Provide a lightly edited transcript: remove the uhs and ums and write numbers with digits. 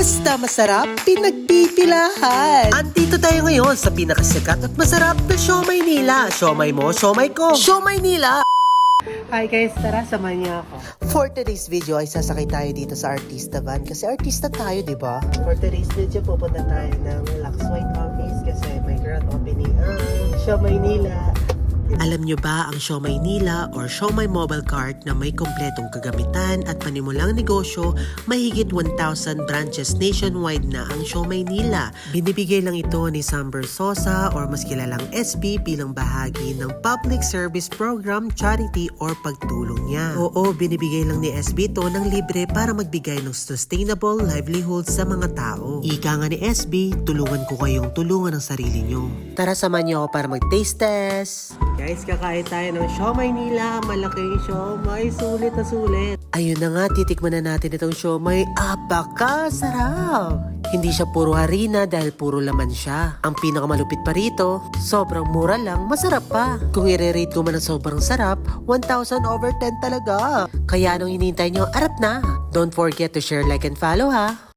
Basta masarap, pinagpipilahan. Andito tayo ngayon sa pinakasikat at masarap na Siomai Nila. Siomai mo, siomai ko. Siomai Nila! Hi guys, tara, samahan niyo ako. For today's video ay sasakay tayo dito sa Artista Van kasi artista tayo, di ba? For today's video, pupunta tayo ng Lux White Office kasi may grand opening ang Siomai Nila. Alam nyo ba ang Siomai Nila or Siomai Mobile Cart na may kompletong kagamitan at panimulang negosyo, mahigit 1,000 branches nationwide na ang Siomai Nila. Binibigay lang ito ni Sam Bersosa or mas kilalang SB bilang bahagi ng Public Service Program, Charity or pagtulong niya. Oo, binibigay lang ni SB ito ng libre para magbigay ng sustainable livelihood sa mga tao. Ika nga ni SB, tulungan ko kayong tulungan ang sarili nyo. Tara, samahan niyo ako para mag-taste test. Guys, kakain tayo ng Siomai Nila. Malaking siomai, sulit na sulit. Ayun na nga, titikman na natin itong siomai. Apaka-sarap! Hindi siya puro harina dahil puro laman siya. Ang pinakamalupit pa rito, sobrang mura lang, masarap pa. Kung i-rate ko man ang sobrang sarap, 1,000 over 10 talaga. Kaya anong hinihintay nyo, arap na! Don't forget to share, like, and follow ha!